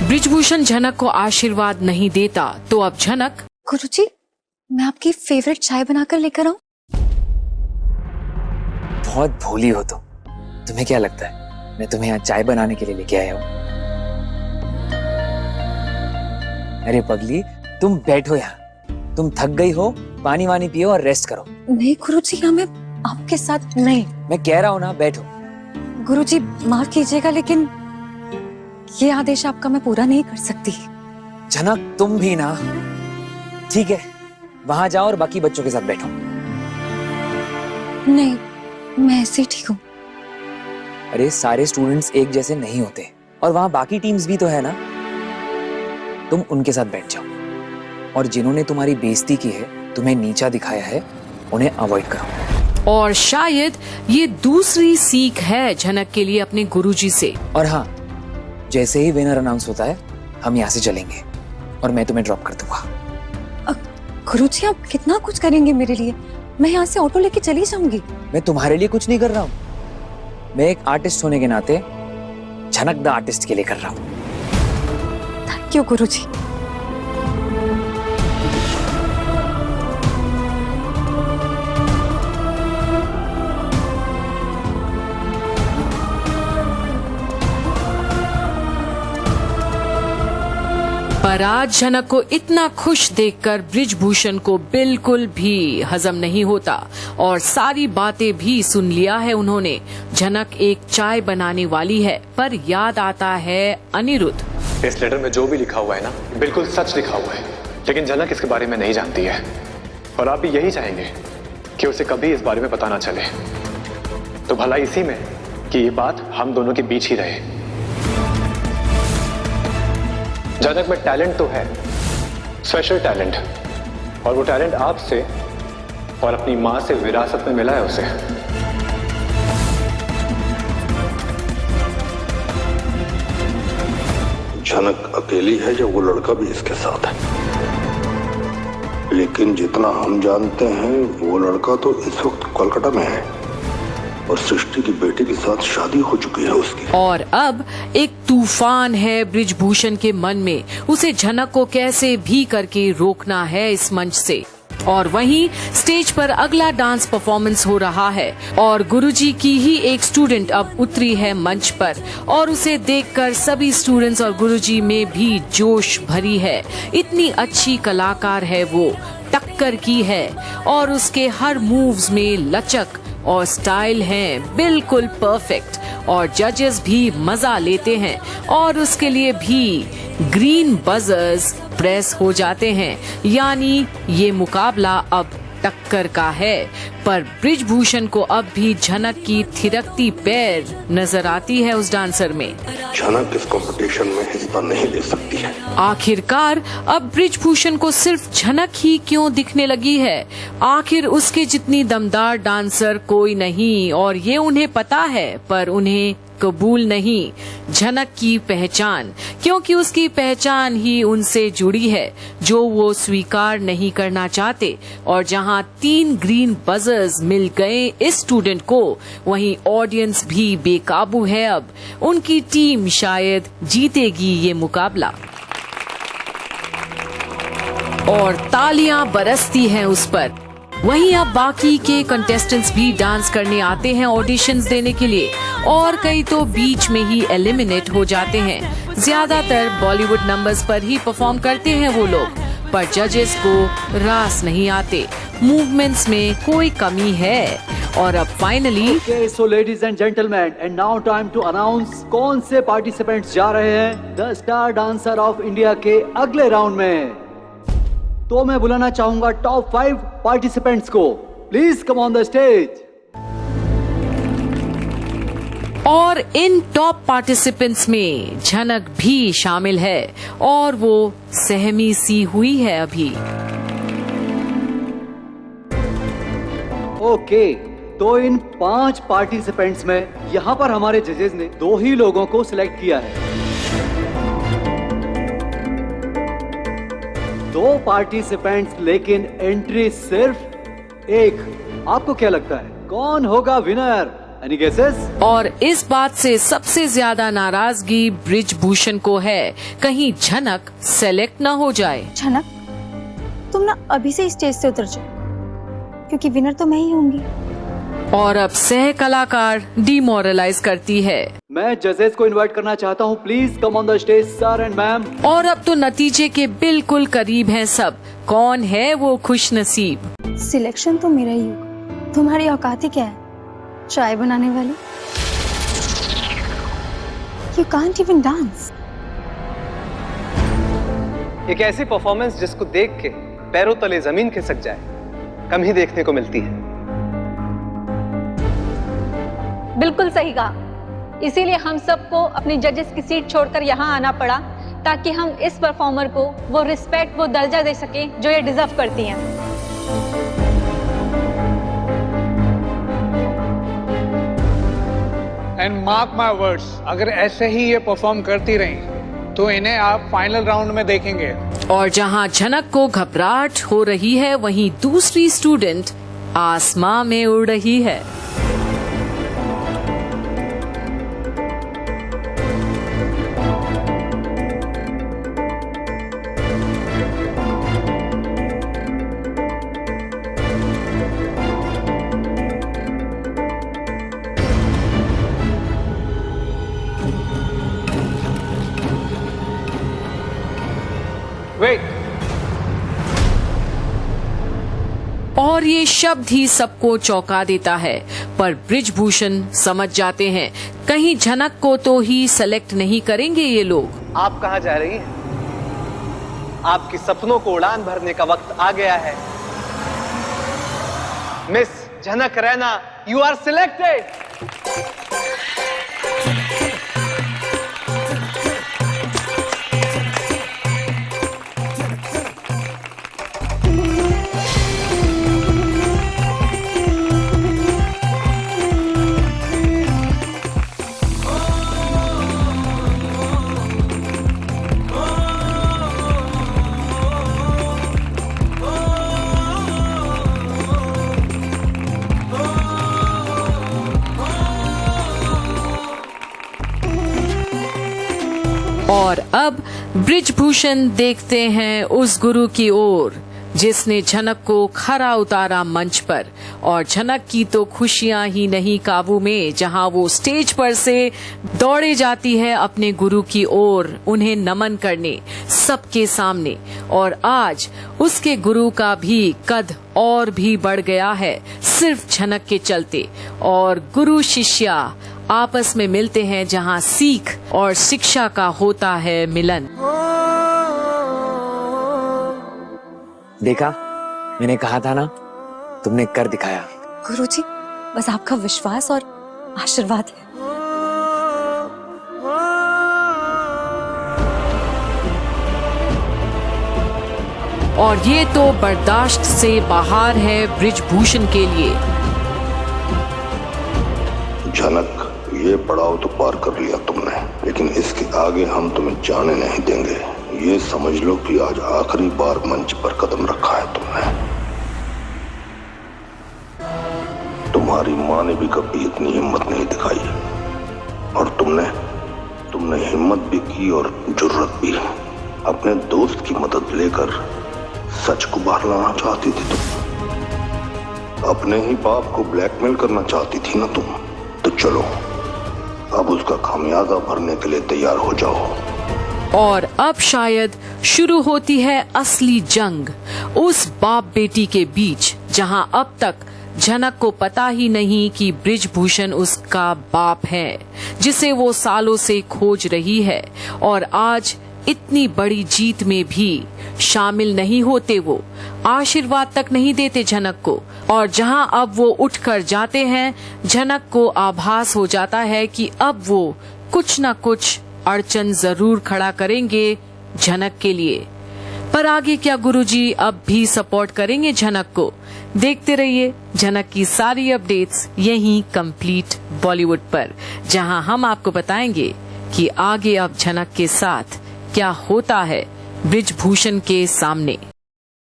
ब्रिजभूषण झनक को आशीर्वाद नहीं देता तो अब झनक। गुरुजी, मैं आपकी फेवरेट चाय बनाकर लेकर आऊं? बहुत भोली हो तुम। तुम्हें क्या लगता है मैं तुम्हें यहाँ चाय बनाने के लिए लेके आया हूँ? अरे पगली, तुम बैठो यहाँ। तुम थक गई हो, पानी वानी पियो और रेस्ट करो। नहीं गुरुजी, यहाँ मैं आपके साथ नहीं। मैं कह रहा हूँ ना, बैठो। गुरुजी माफ कीजिएगा, लेकिन ये आदेश आपका मैं पूरा नहीं कर सकती। झनक तुम भी ना। ठीक है, वहां जाओ और बाकी बच्चों के साथ बैठो। नहीं, मैं ऐसे ही ठीक हूँ। अरे सारे स्टूडेंट्स एक जैसे नहीं होते और वहां बाकी टीम्स भी तो है ना। तुम उनके साथ बैठ जाओ और जिन्होंने तुम्हारी बेइज्जती की है, तुम्हें नीचा दिखाया है, उन्हें अवॉइड करो। और शायद ये दूसरी सीख है झनक के लिए अपने गुरुजी से। और हाँ, जैसे ही विनर अनाउंस होता है हम यहाँ से चलेंगे और मैं तुम्हें ड्रॉप कर दूंगा। गुरुजी आप कितना कुछ करेंगे मेरे लिए। मैं यहाँ से ऑटो लेके चली जाऊंगी। मैं तुम्हारे लिए कुछ नहीं कर रहा हूँ। मैं एक आर्टिस्ट होने के नाते झनक द आर्टिस्ट के लिए कर रहा हूँ। थैंक यू गुरुजी। पर आज झनक को इतना खुश देखकर ब्रिजभूषण को बिल्कुल भी हजम नहीं होता और सारी बातें भी सुन लिया है उन्होंने। झनक एक चाय बनाने वाली है, पर याद आता है अनिरुद्ध। इस लेटर में जो भी लिखा हुआ है ना, बिल्कुल सच लिखा हुआ है, लेकिन झनक इसके बारे में नहीं जानती है और आप भी यही चाहेंगे कि उसे कभी इस बारे में पता ना चले। तो भला इसी में कि ये बात हम दोनों के बीच ही रहे। झनक में टैलेंट तो है, स्पेशल टैलेंट, और वो टैलेंट आपसे और अपनी माँ से विरासत में मिला है उसे। झनक अकेली है या वो लड़का भी इसके साथ है? लेकिन जितना हम जानते हैं वो लड़का तो इस वक्त कोलकाता में है और सृष्टि की बेटी के साथ शादी हो चुकी है उसकी। और अब एक तूफान है ब्रिजभूषण के मन में। उसे झनक को कैसे भी करके रोकना है इस मंच से। और वहीं स्टेज पर अगला डांस परफॉर्मेंस हो रहा है और गुरुजी की ही एक स्टूडेंट अब उतरी है मंच पर और उसे देखकर सभी स्टूडेंट्स और गुरुजी में भी जोश भरी है। इतनी अच्छी कलाकार है वो, टक्कर की है और उसके हर मूव्स में लचक और स्टाइल हैं बिल्कुल परफेक्ट और जजेस भी मजा लेते हैं और उसके लिए भी ग्रीन बजर्स प्रेस हो जाते हैं। यानी ये मुकाबला अब टक्कर का है। पर ब्रिजभूषण को अब भी झनक की थिरकती पैर नजर आती है उस डांसर में। झनक इस कंपटीशन में हिस्सा नहीं ले सकती है। आखिरकार अब ब्रिजभूषण को सिर्फ झनक ही क्यों दिखने लगी है? आखिर उसके जितनी दमदार डांसर कोई नहीं और ये उन्हें पता है, पर उन्हें कबूल नहीं झनक की पहचान, क्योंकि उसकी पहचान ही उनसे जुड़ी है जो वो स्वीकार नहीं करना चाहते। और जहां 3 ग्रीन बजर्स मिल गए इस स्टूडेंट को, वहीं ऑडियंस भी बेकाबू है। अब उनकी टीम शायद जीतेगी ये मुकाबला और तालियां बरसती हैं उस पर। वहीं अब बाकी के कंटेस्टेंट्स भी डांस करने आते हैं ऑडिशंस देने के लिए और कई तो बीच में ही एलिमिनेट हो जाते हैं। ज्यादातर बॉलीवुड नंबर्स पर ही परफॉर्म करते हैं वो लोग, पर जजेस को रास नहीं आते, मूवमेंट्स में कोई कमी है। और अब finally so ladies and gentleman, and now time to announce कौन से पार्टिसिपेंट्स जा रहे हैं the star dancer of India के अगले राउंड में। तो मैं बुलाना चाहूंगा टॉप 5 पार्टिसिपेंट्स को। Please come on the stage. और इन टॉप पार्टिसिपेंट्स में झनक भी शामिल है और वो सहमी सी हुई है अभी। ओके, तो इन 5 पार्टिसिपेंट्स में यहाँ पर हमारे जजेस ने 2 ही लोगों को सिलेक्ट किया है। 2 पार्टिसिपेंट्स, लेकिन एंट्री सिर्फ 1। आपको क्या लगता है कौन होगा विनर? Any guesses? और इस बात से सबसे ज्यादा नाराजगी ब्रिजभूषण को है, कहीं झनक सेलेक्ट न हो जाए। झनक, तुम ना अभी से स्टेज से उतर जाओ, क्योंकि विनर तो मैं ही होंगी। और अब सह कलाकार डिमोरलाइज करती है। मैं जजेस को इनवाइट करना चाहता हूँ, please come on the stage sir and ma'am. और अब तो नतीजे के बिल्कुल करीब हैं सब। कौन है वो खुशनसीब? सिलेक्शन तो मेरा ही होगा। तुम्हारी औकात ही क्या है, चाय बनाने वाली? You can't even dance. एक ऐसी परफॉर्मेंस जिसको देख के पैरों तले जमीन खिसक जाए, कम ही देखने को मिलती है। बिल्कुल सही कहा। इसीलिए हम सबको अपनी जजेस की सीट छोड़कर यहाँ आना पड़ा, ताकि हम इस परफॉर्मर को वो रिस्पेक्ट, वो दर्जा दे सकें जो ये डिजर्व करती हैं। एंड मार्क माय वर्ड्स, अगर ऐसे ही ये परफॉर्म करती रही तो इन्हें आप फाइनल राउंड में देखेंगे। और जहां झनक को घबराहट हो रही है, वहीं दूसरी स्टूडेंट आसमां में उड़ रही है। वेट, और ये शब्द ही सबको चौंका देता है, पर ब्रिजभूषण समझ जाते हैं कहीं झनक को तो ही सेलेक्ट नहीं करेंगे ये लोग। आप कहाँ जा रही हैं? आपकी सपनों को उड़ान भरने का वक्त आ गया है। मिस झनक रैना, यू आर सिलेक्टेड। और अब ब्रिजभूषण देखते हैं उस गुरु की ओर जिसने झनक को खरा उतारा मंच पर। और झनक की तो खुशियां ही नहीं काबू में, जहां वो स्टेज पर से दौड़े जाती है अपने गुरु की ओर, उन्हें नमन करने सबके सामने। और आज उसके गुरु का भी कद और भी बढ़ गया है, सिर्फ झनक के चलते। और गुरु शिष्या आपस में मिलते हैं, जहां सीख और शिक्षा का होता है मिलन। देखा, मैंने कहा था ना, तुमने कर दिखाया। गुरुजी, बस आपका विश्वास और आशीर्वाद है। और ये तो बर्दाश्त से बाहर है ब्रिजभूषण के लिए। झनक, ये पड़ाव तो पार कर लिया तुमने, लेकिन इसके आगे हम तुम्हें जाने नहीं देंगे। ये समझ लो कि आज आखिरी बार मंच पर कदम रखा है तुमने। तुम्हारी माँ ने भी कभी इतनी हिम्मत नहीं दिखाई, और तुमने हिम्मत भी की और जुर्रत भी। अपने दोस्त की मदद लेकर सच को बाहर लाना चाहती थी तुम। अपने ही बाप को ब्लैकमेल करना चाहती थी ना तुम। तो चलो, अब उसका खामियाजा भरने के लिए तैयार हो जाओ। और अब शायद शुरू होती है असली जंग उस बाप बेटी के बीच, जहां अब तक झनक को पता ही नहीं कि ब्रिजभूषण उसका बाप है, जिसे वो सालों से खोज रही है। और आज इतनी बड़ी जीत में भी शामिल नहीं होते, वो आशीर्वाद तक नहीं देते झनक को। और जहां अब वो उठकर जाते हैं, झनक को आभास हो जाता है कि अब वो कुछ न कुछ अड़चन जरूर खड़ा करेंगे झनक के लिए। पर आगे क्या गुरुजी अब भी सपोर्ट करेंगे झनक को? देखते रहिए झनक की सारी अपडेट्स यहीं कंप्लीट बॉलीवुड पर, जहां हम आपको बताएंगे कि आगे अब झनक के साथ क्या होता है ब्रिजभूषण के सामने।